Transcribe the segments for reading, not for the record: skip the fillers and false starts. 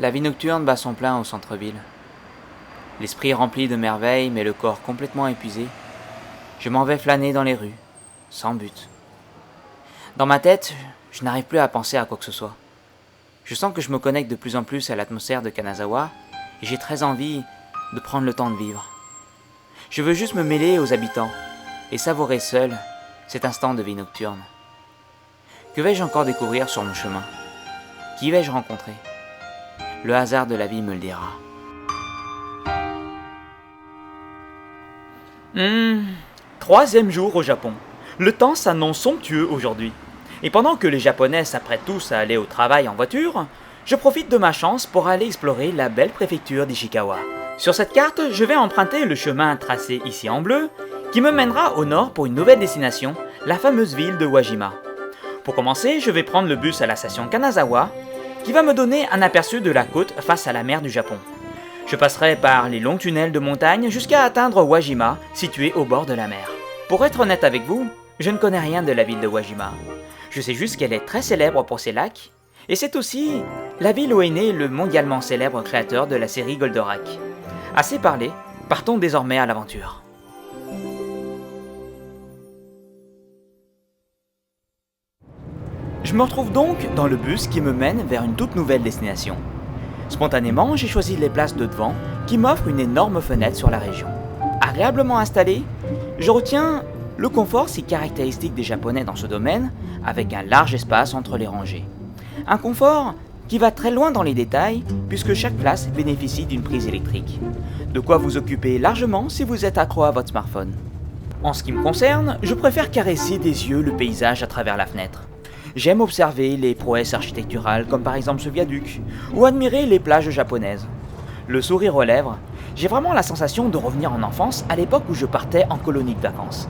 La vie nocturne bat son plein au centre-ville. L'esprit rempli de merveilles, mais le corps complètement épuisé, je m'en vais flâner dans les rues, sans but. Dans ma tête, je n'arrive plus à penser à quoi que ce soit. Je sens que je me connecte de plus en plus à l'atmosphère de Kanazawa, et j'ai très envie de prendre le temps de vivre. Je veux juste me mêler aux habitants, et savourer seul cet instant de vie nocturne. Que vais-je encore découvrir sur mon chemin? Qui vais-je rencontrer? Le hasard de la vie me le dira. Troisième jour au Japon. Le temps s'annonce somptueux aujourd'hui. Et pendant que les Japonais s'apprêtent tous à aller au travail en voiture, je profite de ma chance pour aller explorer la belle préfecture d'Ishikawa. Sur cette carte, je vais emprunter le chemin tracé ici en bleu, qui me mènera au nord pour une nouvelle destination, la fameuse ville de Wajima. Pour commencer, je vais prendre le bus à la station Kanazawa, qui va me donner un aperçu de la côte face à la mer du Japon. Je passerai par les longs tunnels de montagne jusqu'à atteindre Wajima, situé au bord de la mer. Pour être honnête avec vous, je ne connais rien de la ville de Wajima. Je sais juste qu'elle est très célèbre pour ses lacs, et c'est aussi la ville où est né le mondialement célèbre créateur de la série Goldorak. Assez parlé, partons désormais à l'aventure. Je me retrouve donc dans le bus qui me mène vers une toute nouvelle destination. Spontanément, j'ai choisi les places de devant qui m'offrent une énorme fenêtre sur la région. Agréablement installé, je retiens le confort si caractéristique des Japonais dans ce domaine, avec un large espace entre les rangées. Un confort qui va très loin dans les détails, puisque chaque place bénéficie d'une prise électrique. De quoi vous occuper largement si vous êtes accro à votre smartphone. En ce qui me concerne, je préfère caresser des yeux le paysage à travers la fenêtre. J'aime observer les prouesses architecturales, comme par exemple ce viaduc, ou admirer les plages japonaises. Le sourire aux lèvres, j'ai vraiment la sensation de revenir en enfance à l'époque où je partais en colonie de vacances.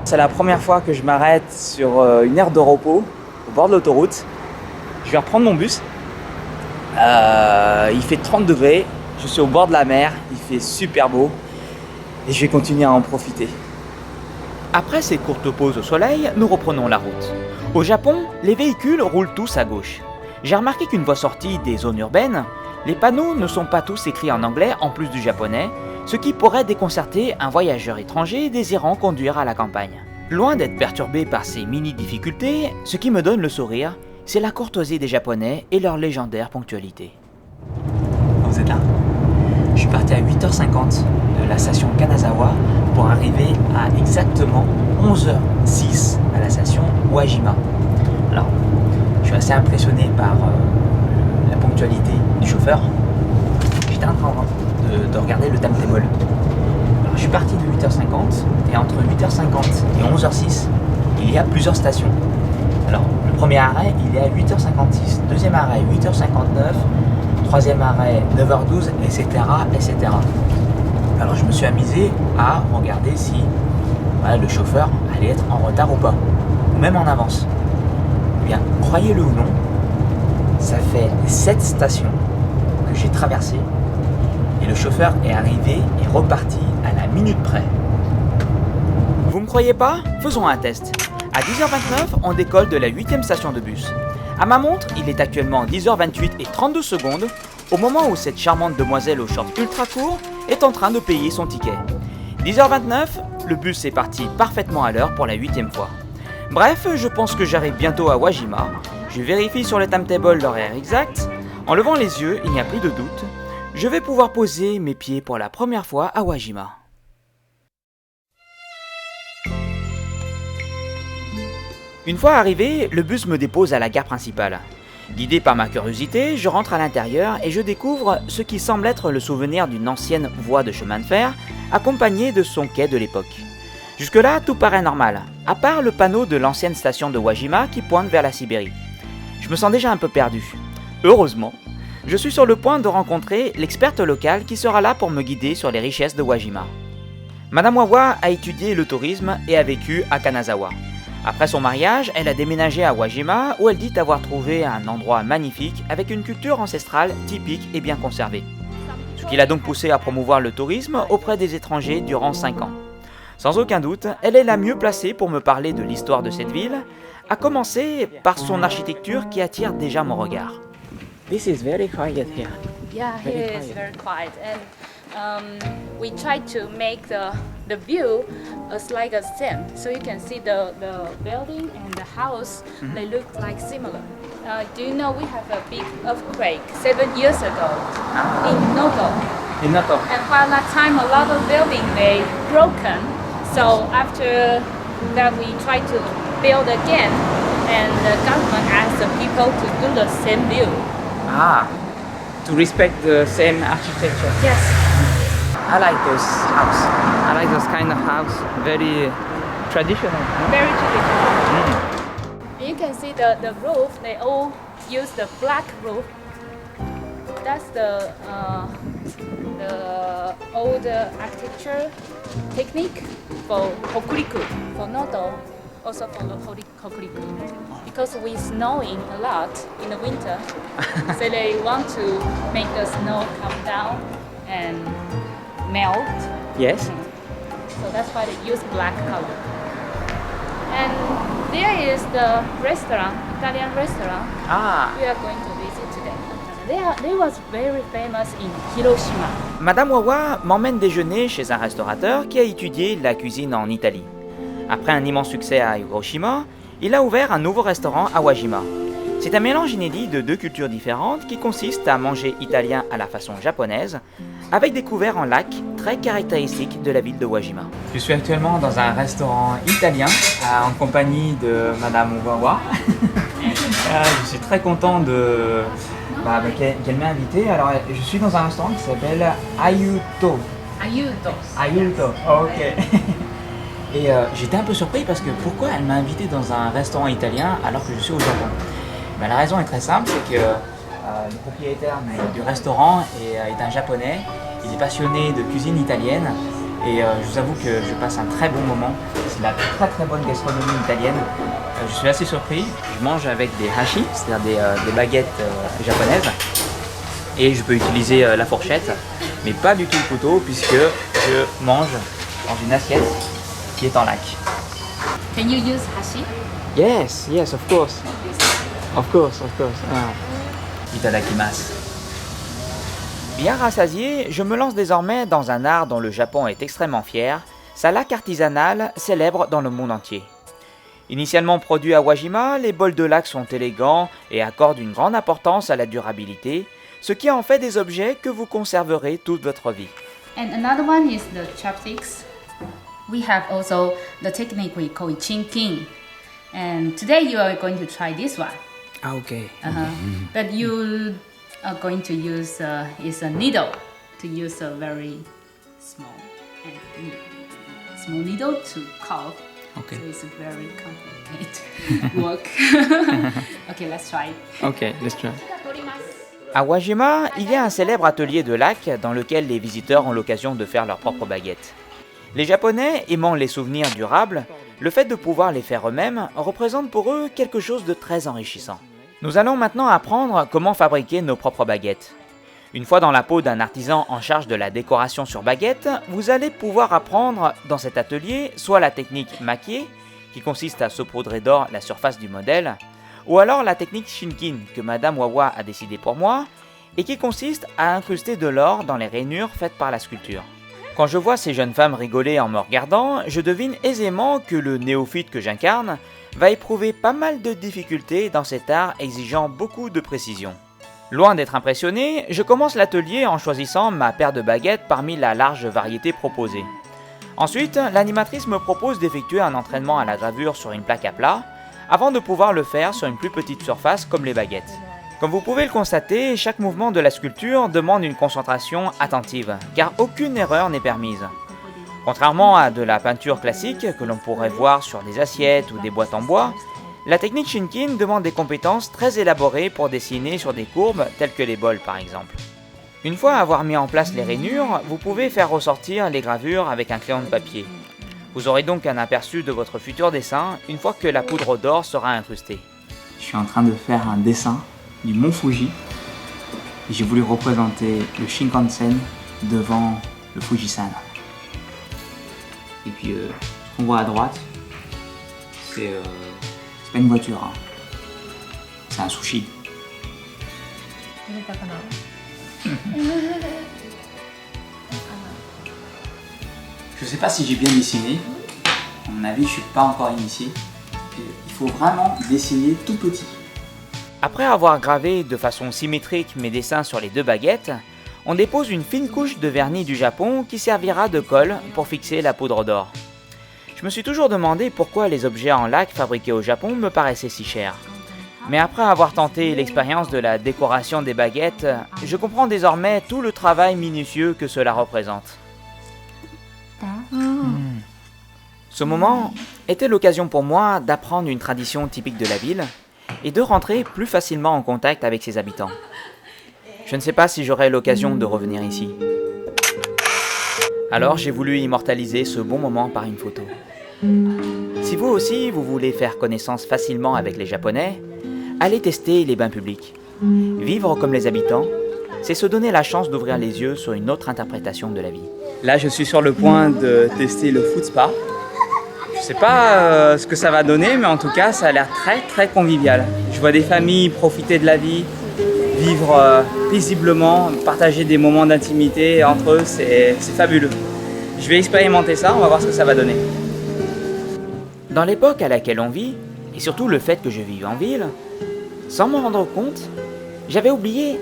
C'est la première fois que je m'arrête sur une aire de repos, au bord de l'autoroute. Je vais reprendre mon bus. Il fait 30 degrés, je suis au bord de la mer, il fait super beau, et je vais continuer à en profiter. Après ces courtes pauses au soleil, nous reprenons la route. Au Japon, les véhicules roulent tous à gauche. J'ai remarqué qu'une fois sortis des zones urbaines, les panneaux ne sont pas tous écrits en anglais en plus du japonais, ce qui pourrait déconcerter un voyageur étranger désirant conduire à la campagne. Loin d'être perturbé par ces mini-difficultés, ce qui me donne le sourire, c'est la courtoisie des Japonais et leur légendaire ponctualité. Vous êtes là? Je suis parti à 8h50 de la station Kanazawa pour arriver à exactement 11h06 à la station Wajima. Alors, je suis assez impressionné par la ponctualité du chauffeur. J'étais en train de regarder le timetable. Alors, je suis parti de 8h50 et entre 8h50 et 11h06, il y a plusieurs stations. Alors, le premier arrêt, il est à 8h56, deuxième arrêt 8h59, troisième arrêt 9h12, etc., etc. Alors je me suis amusé à regarder si le chauffeur allait être en retard ou pas, ou même en avance. Eh bien, croyez-le ou non, ça fait 7 stations que j'ai traversées et le chauffeur est arrivé et reparti à la minute près. Vous me croyez pas? Faisons un test. À 10h29, on décolle de la 8e station de bus. À ma montre, il est actuellement 10h28 et 32 secondes, au moment où cette charmante demoiselle aux shorts ultra courts est en train de payer son ticket. 10h29, le bus est parti parfaitement à l'heure pour la 8e fois. Bref, je pense que j'arrive bientôt à Wajima. Je vérifie sur le timetable l'horaire exact. En levant les yeux, il n'y a plus de doute. Je vais pouvoir poser mes pieds pour la première fois à Wajima. Une fois arrivé, le bus me dépose à la gare principale. Guidé par ma curiosité, je rentre à l'intérieur et je découvre ce qui semble être le souvenir d'une ancienne voie de chemin de fer, accompagnée de son quai de l'époque. Jusque-là, tout paraît normal, à part le panneau de l'ancienne station de Wajima qui pointe vers la Sibérie. Je me sens déjà un peu perdu. Heureusement, je suis sur le point de rencontrer l'experte locale qui sera là pour me guider sur les richesses de Wajima. Madame Wawa a étudié le tourisme et a vécu à Kanazawa. Après son mariage, elle a déménagé à Wajima où elle dit avoir trouvé un endroit magnifique avec une culture ancestrale typique et bien conservée. Ce qui l'a donc poussée à promouvoir le tourisme auprès des étrangers durant 5 ans. Sans aucun doute, elle est la mieux placée pour me parler de l'histoire de cette ville, à commencer par son architecture qui attire déjà mon regard. This is very quiet here. Yeah, Very here is quiet. very quiet, and we try to make the view as like a same, so you can see the building and the house. They look like similar. Do you know we have a big earthquake 7 years ago in Noto? In Noto. And while that time a lot of buildings they broken, so after that we try to build again, and the government asked the people to do the same view. Ah, to respect the same architecture. Yes. I like those house. I like those kind of house. Very traditional. No? Very traditional. You can see the roof, they all use the black roof. That's the old architecture technique for Hokuriku, for Noto, also for the Hokuriku. Because we snowing a lot in the winter, so they want to make the snow come down and melt. Yes. So that's why they use black color. And there is the restaurant, Italian restaurant. Ah. We are going to visit today. They was very famous in Hiroshima. Madame Wawa m'emmène déjeuner chez un restaurateur qui a étudié la cuisine en Italie. Après un immense succès à Hiroshima, il a ouvert un nouveau restaurant à Wajima. C'est un mélange inédit de deux cultures différentes qui consiste à manger italien à la façon japonaise, avec des couverts en lac très caractéristiques de la ville de Wajima. Je suis actuellement dans un restaurant italien en compagnie de Madame Wawa. Je suis très content qu'elle m'ait invité. Alors, je suis dans un restaurant qui s'appelle Aiuto. Aiuto, ok. Et j'étais un peu surpris parce que pourquoi elle m'a invité dans un restaurant italien alors que je suis au Japon? La raison est très simple, c'est que le propriétaire du restaurant est un japonais, il est passionné de cuisine italienne et je vous avoue que je passe un très bon moment. C'est de la très très bonne gastronomie italienne. Je suis assez surpris, je mange avec des hashi, c'est-à-dire des baguettes japonaises et je peux utiliser la fourchette, mais pas du tout le couteau puisque je mange dans une assiette qui est en lac. Can you use hashi? Yes, yes, of course. Of course. Ah. Itadakimasu. Bien rassasié, je me lance désormais dans un art dont le Japon est extrêmement fier, sa laque artisanale célèbre dans le monde entier. Initialement produits à Wajima, les bols de laque sont élégants et accordent une grande importance à la durabilité, ce qui en fait des objets que vous conserverez toute votre vie. And another one is the chopsticks. We have also the technique we call chinking. And today you are going to try this one. Ah, ok. But you are going to use is a needle to use a very small needle to carve. Okay. So it's a very complicated work. Okay, let's try it. Ok, let's try. À Wajima, il y a un célèbre atelier de laque dans lequel les visiteurs ont l'occasion de faire leurs propres baguettes. Les Japonais, aimant les souvenirs durables, le fait de pouvoir les faire eux-mêmes représente pour eux quelque chose de très enrichissant. Nous allons maintenant apprendre comment fabriquer nos propres baguettes. Une fois dans la peau d'un artisan en charge de la décoration sur baguette, vous allez pouvoir apprendre dans cet atelier soit la technique makié, qui consiste à saupoudrer d'or la surface du modèle, ou alors la technique shinkin que Madame Wawa a décidé pour moi, et qui consiste à incruster de l'or dans les rainures faites par la sculpture. Quand je vois ces jeunes femmes rigoler en me regardant, je devine aisément que le néophyte que j'incarne va éprouver pas mal de difficultés dans cet art exigeant beaucoup de précision. Loin d'être impressionné, je commence l'atelier en choisissant ma paire de baguettes parmi la large variété proposée. Ensuite, l'animatrice me propose d'effectuer un entraînement à la gravure sur une plaque à plat, avant de pouvoir le faire sur une plus petite surface comme les baguettes. Comme vous pouvez le constater, chaque mouvement de la sculpture demande une concentration attentive, car aucune erreur n'est permise. Contrairement à de la peinture classique que l'on pourrait voir sur des assiettes ou des boîtes en bois, la technique Shinkin demande des compétences très élaborées pour dessiner sur des courbes telles que les bols par exemple. Une fois avoir mis en place les rainures, vous pouvez faire ressortir les gravures avec un crayon de papier. Vous aurez donc un aperçu de votre futur dessin une fois que la poudre d'or sera incrustée. Je suis en train de faire un dessin du mont Fuji. J'ai voulu représenter le Shinkansen devant le Fujisan. Et puis, ce qu'on voit à droite, c'est pas une voiture, hein. C'est un sushi. Je sais pas si j'ai bien dessiné. À mon avis, je suis pas encore initié. Il faut vraiment dessiner tout petit. Après avoir gravé de façon symétrique mes dessins sur les deux baguettes, on dépose une fine couche de vernis du Japon qui servira de colle pour fixer la poudre d'or. Je me suis toujours demandé pourquoi les objets en lac fabriqués au Japon me paraissaient si chers. Mais après avoir tenté l'expérience de la décoration des baguettes, je comprends désormais tout le travail minutieux que cela représente. Ce moment était l'occasion pour moi d'apprendre une tradition typique de la ville et de rentrer plus facilement en contact avec ses habitants. Je ne sais pas si j'aurai l'occasion de revenir ici. Alors j'ai voulu immortaliser ce bon moment par une photo. Si vous aussi vous voulez faire connaissance facilement avec les Japonais, allez tester les bains publics. Vivre comme les habitants, c'est se donner la chance d'ouvrir les yeux sur une autre interprétation de la vie. Là, je suis sur le point de tester le foot spa. Je sais pas ce que ça va donner, mais en tout cas, ça a l'air très très convivial. Je vois des familles profiter de la vie, vivre paisiblement, partager des moments d'intimité entre eux, c'est fabuleux. Je vais expérimenter ça, on va voir ce que ça va donner. Dans l'époque à laquelle on vit, et surtout le fait que je vive en ville, sans m'en rendre compte, j'avais oublié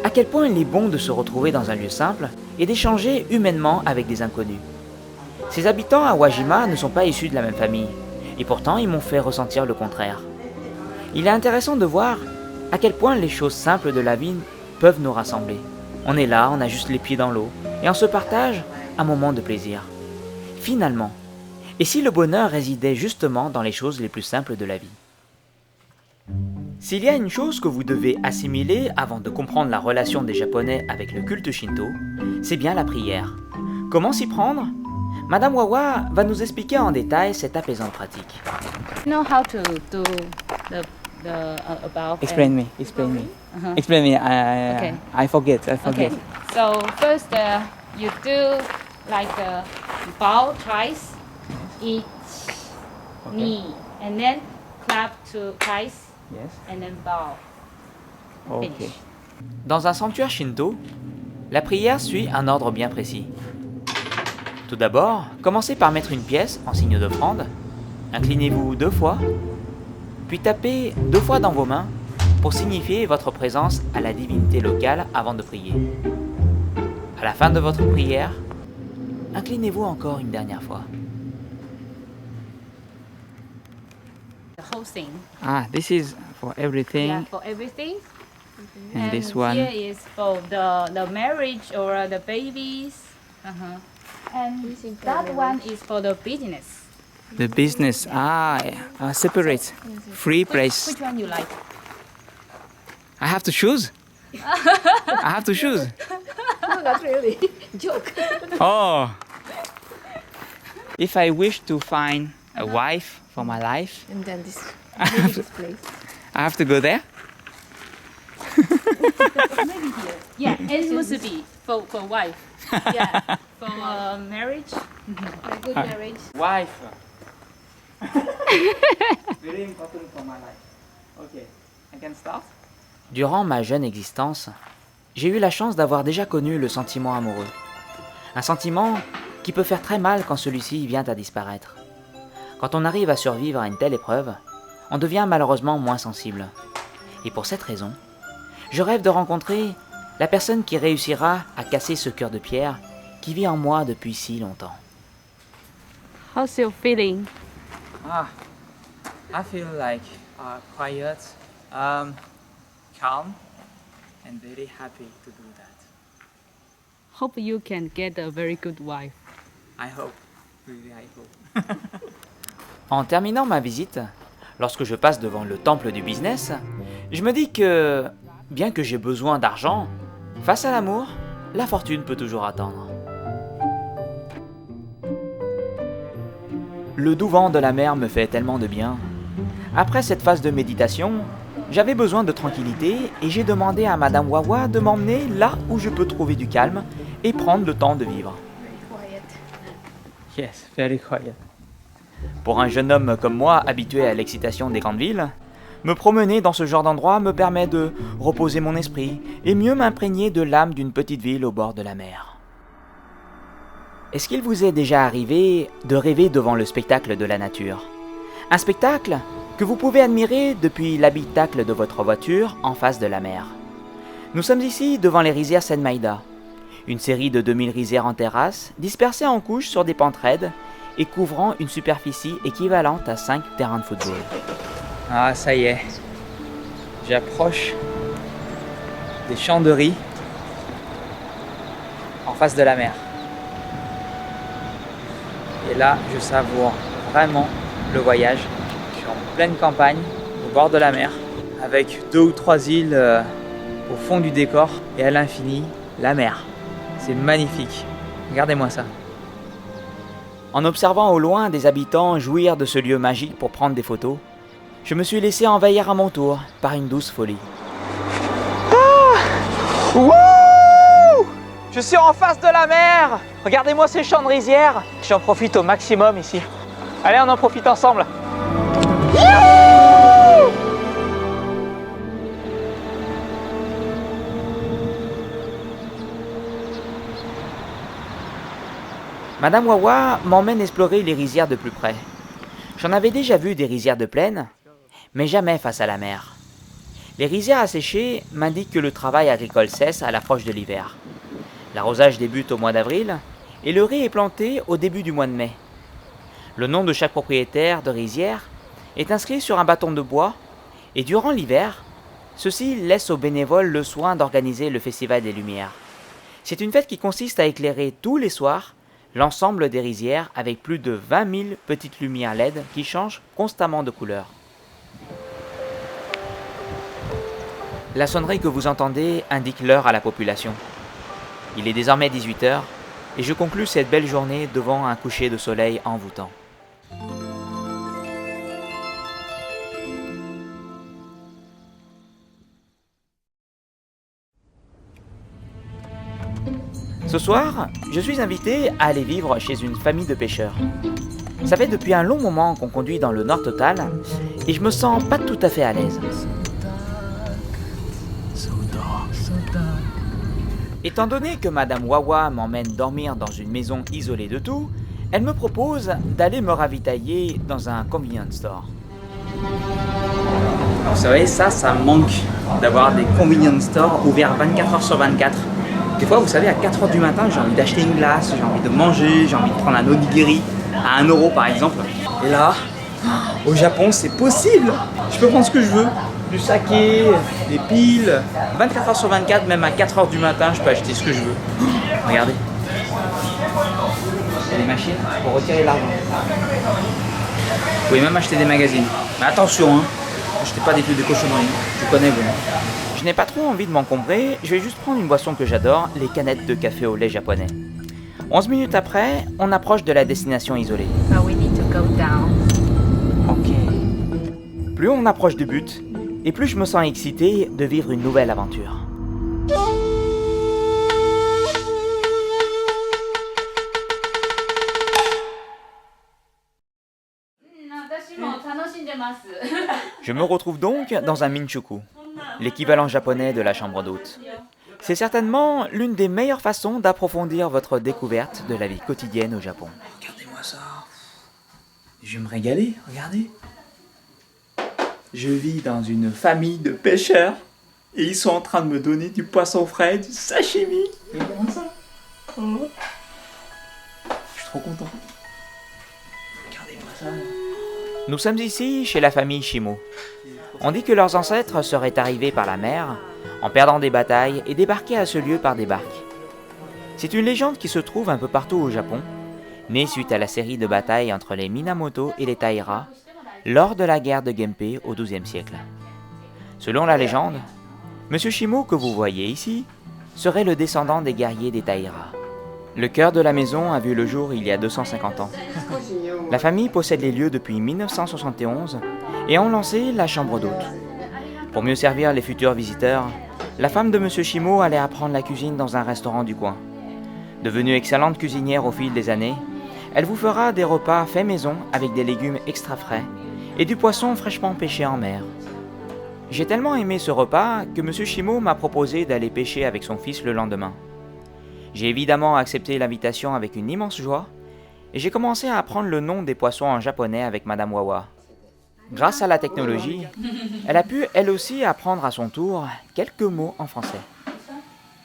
à quel point il est bon de se retrouver dans un lieu simple et d'échanger humainement avec des inconnus. Ces habitants à Wajima ne sont pas issus de la même famille, et pourtant ils m'ont fait ressentir le contraire. Il est intéressant de voir à quel point les choses simples de la vie peuvent nous rassembler. On est là, on a juste les pieds dans l'eau, et on se partage un moment de plaisir. Finalement, et si le bonheur résidait justement dans les choses les plus simples de la vie? S'il y a une chose que vous devez assimiler avant de comprendre la relation des Japonais avec le culte Shinto, c'est bien la prière. Comment s'y prendre? Madame Wawa va nous expliquer en détail cette apaisante pratique. You know how to do about. Explain me. Uh-huh. Explain me. Okay. I forget. Okay. So first, you do like bow twice, each knee, and then clap twice, Yes. and then bow. Ok. Finish. Dans un sanctuaire Shinto, la prière suit un ordre bien précis. Tout d'abord, commencez par mettre une pièce en signe d'offrande, inclinez-vous 2 fois, puis tapez 2 fois dans vos mains pour signifier votre présence à la divinité locale avant de prier. À la fin de votre prière, inclinez-vous encore une dernière fois. The whole thing. Ah, this is for everything. Yeah, for everything. And this one. Here is for the marriage or the babies. Uh-huh. And that one is for the business. The business. Separate. Free place. Which one you like? I have to choose. I have to choose. No, not really. Joke. Oh. If I wish to find a wife for my life, And then this place. I have to go there. Maybe here. Yeah, and musubi for wife. Yeah, for marriage. A good marriage. Wife. Very important for my life. Okay, I can start. Durant ma jeune existence, j'ai eu la chance d'avoir déjà connu le sentiment amoureux. Un sentiment qui peut faire très mal quand celui-ci vient à disparaître. Quand on arrive à survivre à une telle épreuve, on devient malheureusement moins sensible. Et pour cette raison, je rêve de rencontrer la personne qui réussira à casser ce cœur de pierre qui vit en moi depuis si longtemps. How's your feeling? I feel like quiet, calm, and very happy to do that. Hope you can get a very good wife. I hope, really I hope. En terminant ma visite, lorsque je passe devant le temple du business, je me dis que, bien que j'ai besoin d'argent, face à l'amour, la fortune peut toujours attendre. Le doux vent de la mer me fait tellement de bien. Après cette phase de méditation, j'avais besoin de tranquillité et j'ai demandé à Madame Wawa de m'emmener là où je peux trouver du calme et prendre le temps de vivre. Quiet. Yes, very quiet. Pour un jeune homme comme moi, habitué à l'excitation des grandes villes, Me promener dans ce genre d'endroit me permet de reposer mon esprit et mieux m'imprégner de l'âme d'une petite ville au bord de la mer. Est-ce qu'il vous est déjà arrivé de rêver devant le spectacle de la nature? Un spectacle que vous pouvez admirer depuis l'habitacle de votre voiture en face de la mer. Nous sommes ici devant les rizières Senmaïda, une série de 2000 rizières en terrasse dispersées en couches sur des pentes raides et couvrant une superficie équivalente à 5 terrains de football. Ah, ça y est, j'approche des champs de riz en face de la mer. Et là, je savoure vraiment le voyage. Je suis en pleine campagne, au bord de la mer, avec 2 ou 3 îles au fond du décor et à l'infini, la mer. C'est magnifique. Regardez-moi ça. En observant au loin des habitants jouir de ce lieu magique pour prendre des photos, je me suis laissé envahir à mon tour par une douce folie. Ah! Wouh! Je suis en face de la mer! Regardez-moi ces champs de rizières! J'en profite au maximum ici. Allez, on en profite ensemble! Youhou! Madame Wawa m'emmène explorer les rizières de plus près. J'en avais déjà vu des rizières de plaine, mais jamais face à la mer. Les rizières asséchées m'indiquent que le travail agricole cesse à l'approche de l'hiver. L'arrosage débute au mois d'avril et le riz est planté au début du mois de mai. Le nom de chaque propriétaire de rizière est inscrit sur un bâton de bois et durant l'hiver, ceux-ci laissent aux bénévoles le soin d'organiser le Festival des Lumières. C'est une fête qui consiste à éclairer tous les soirs l'ensemble des rizières avec plus de 20 000 petites lumières LED qui changent constamment de couleur. La sonnerie que vous entendez indique l'heure à la population. Il est désormais 18h et je conclus cette belle journée devant un coucher de soleil envoûtant. Ce soir, je suis invité à aller vivre chez une famille de pêcheurs. Ça fait depuis un long moment qu'on conduit dans le Nord Total et je me sens pas tout à fait à l'aise. Étant donné que Madame Wawa m'emmène dormir dans une maison isolée de tout, elle me propose d'aller me ravitailler dans un convenience store. Alors, vous savez, ça me manque d'avoir des convenience stores ouverts 24 heures sur 24. Des fois, vous savez, à 4 heures du matin, j'ai envie d'acheter une glace, j'ai envie de manger, j'ai envie de prendre un onigiri à 1 euro par exemple. Et là, au Japon, c'est possible. Je peux prendre ce que je veux. Du saké, des piles. 24 heures sur 24, même à 4 heures du matin, je peux acheter ce que je veux. Regardez. Il y a des machines pour retirer l'argent. Vous pouvez même acheter des magazines. Mais attention, achetez pas des trucs de cochonnerie. Je connais, vous. Je n'ai pas trop envie de m'encombrer, je vais juste prendre une boisson que j'adore, les canettes de café au lait japonais. 11 minutes après, on approche de la destination isolée. But we need to go down. Ok. Plus on approche du but, et plus je me sens excité de vivre une nouvelle aventure. Je me retrouve donc dans un minchuku, l'équivalent japonais de la chambre d'hôte. C'est certainement l'une des meilleures façons d'approfondir votre découverte de la vie quotidienne au Japon. Regardez-moi ça. Je vais me régaler, regardez. Je vis dans une famille de pêcheurs et ils sont en train de me donner du poisson frais, du sashimi. Regardez-moi ça. Oh. Je suis trop content. Regardez-moi ça. Nous sommes ici chez la famille Shimo. On dit que leurs ancêtres seraient arrivés par la mer, en perdant des batailles et débarqués à ce lieu par des barques. C'est une légende qui se trouve un peu partout au Japon, née suite à la série de batailles entre les Minamoto et les Taira, lors de la guerre de Genpei au XIIe siècle. Selon la légende, Monsieur Shimo que vous voyez ici serait le descendant des guerriers des Taira. Le cœur de la maison a vu le jour il y a 250 ans. La famille possède les lieux depuis 1971 et ont lancé la chambre d'hôte. Pour mieux servir les futurs visiteurs, la femme de Monsieur Shimo allait apprendre la cuisine dans un restaurant du coin. Devenue excellente cuisinière au fil des années, elle vous fera des repas faits maison avec des légumes extra frais et du poisson fraîchement pêché en mer. J'ai tellement aimé ce repas que M. Shimo m'a proposé d'aller pêcher avec son fils le lendemain. J'ai évidemment accepté l'invitation avec une immense joie et j'ai commencé à apprendre le nom des poissons en japonais avec Madame Wawa. Grâce à la technologie, elle a pu elle aussi apprendre à son tour quelques mots en français.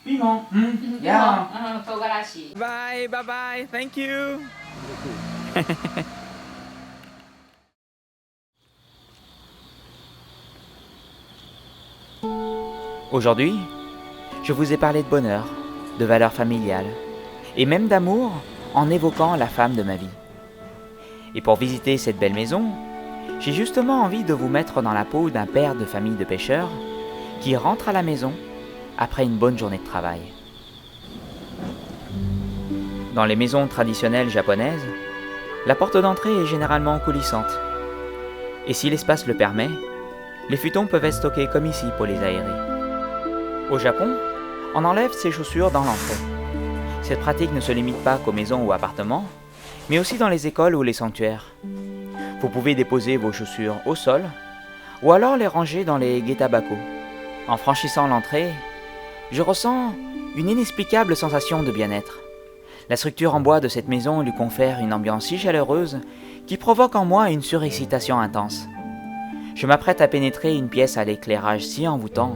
Piment. Yeah. Togarashi. Bye, bye bye, thank you. Aujourd'hui, je vous ai parlé de bonheur, de valeurs familiales et même d'amour en évoquant la femme de ma vie. Et pour visiter cette belle maison, j'ai justement envie de vous mettre dans la peau d'un père de famille de pêcheurs qui rentre à la maison après une bonne journée de travail. Dans les maisons traditionnelles japonaises, la porte d'entrée est généralement coulissante. Et si l'espace le permet, les futons peuvent être stockés comme ici pour les aérer. Au Japon, on enlève ses chaussures dans l'entrée. Cette pratique ne se limite pas qu'aux maisons ou appartements, mais aussi dans les écoles ou les sanctuaires. Vous pouvez déposer vos chaussures au sol, ou alors les ranger dans les getabako. En franchissant l'entrée, je ressens une inexplicable sensation de bien-être. La structure en bois de cette maison lui confère une ambiance si chaleureuse qui provoque en moi une surexcitation intense. Je m'apprête à pénétrer une pièce à l'éclairage si envoûtant.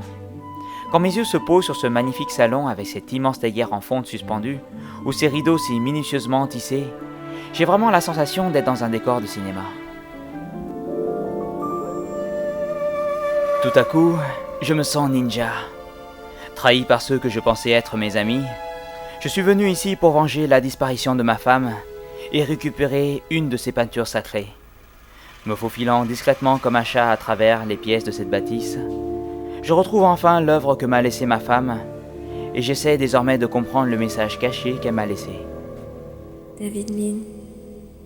Quand mes yeux se posent sur ce magnifique salon avec cette immense théière en fonte suspendue, ou ces rideaux si minutieusement tissés, j'ai vraiment la sensation d'être dans un décor de cinéma. Tout à coup, je me sens ninja. Trahi par ceux que je pensais être mes amis, je suis venu ici pour venger la disparition de ma femme et récupérer une de ses peintures sacrées. Me faufilant discrètement comme un chat à travers les pièces de cette bâtisse, je retrouve enfin l'œuvre que m'a laissée ma femme et j'essaie désormais de comprendre le message caché qu'elle m'a laissé. David Lin,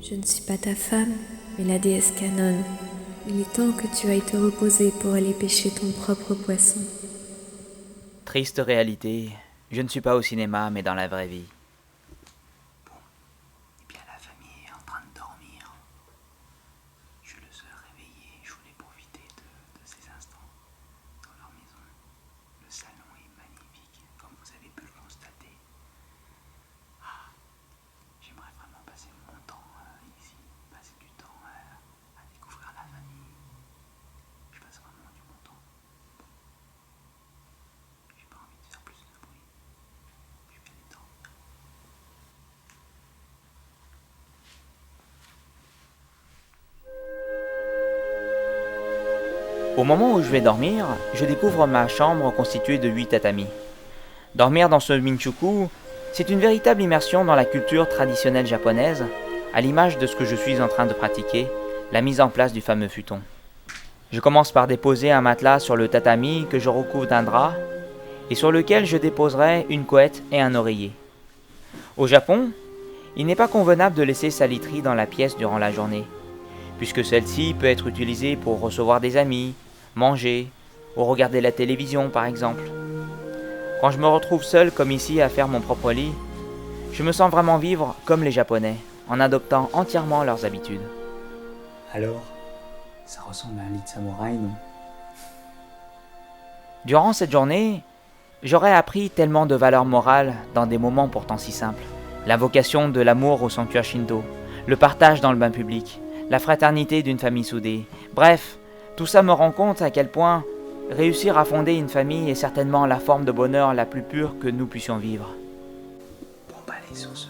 je ne suis pas ta femme, mais la déesse Canon. Il est temps que tu ailles te reposer pour aller pêcher ton propre poisson. Triste réalité, je ne suis pas au cinéma mais dans la vraie vie. Bon, eh bien la famille est en train de dormir. Je le serai réveillé, je voulais profiter de ces instants dans leur maison. Le salon est magnifique, comme vous avez pu le constater. Ah, j'aimerais vraiment passer mon temps ici, passer du temps à découvrir la famille. Je passe vraiment du bon temps. J'ai pas envie de faire plus de bruit. Je vais aller dormir. Au moment où je vais dormir, je découvre ma chambre constituée de 8 tatamis. Dormir dans ce minchuku, c'est une véritable immersion dans la culture traditionnelle japonaise, à l'image de ce que je suis en train de pratiquer, la mise en place du fameux futon. Je commence par déposer un matelas sur le tatami que je recouvre d'un drap, et sur lequel je déposerai une couette et un oreiller. Au Japon, il n'est pas convenable de laisser sa literie dans la pièce durant la journée, puisque celle-ci peut être utilisée pour recevoir des amis, manger ou regarder la télévision par exemple. Quand je me retrouve seul comme ici à faire mon propre lit, je me sens vraiment vivre comme les Japonais, en adoptant entièrement leurs habitudes. Alors, ça ressemble à un lit de samouraï, non? Durant cette journée, j'aurais appris tellement de valeurs morales dans des moments pourtant si simples. L'invocation de l'amour au sanctuaire Shinto, le partage dans le bain public, la fraternité d'une famille soudée. Bref, tout ça me rend compte à quel point réussir à fonder une famille est certainement la forme de bonheur la plus pure que nous puissions vivre. Bon bah allez, sur ce,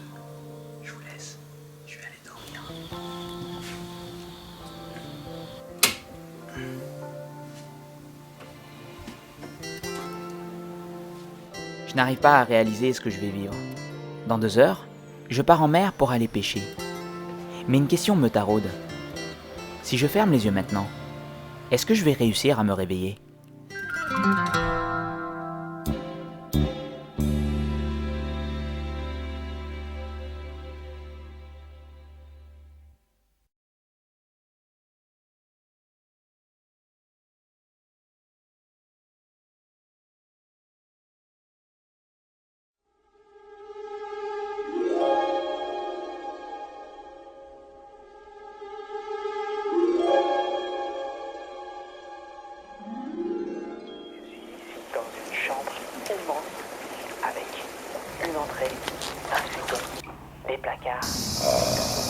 je vous laisse. Je vais aller dormir. Je n'arrive pas à réaliser ce que je vais vivre. Dans 2 heures, je pars en mer pour aller pêcher. Mais une question me taraude. Si je ferme les yeux maintenant, est-ce que je vais réussir à me réveiller ? entrée, un frigo, des placards.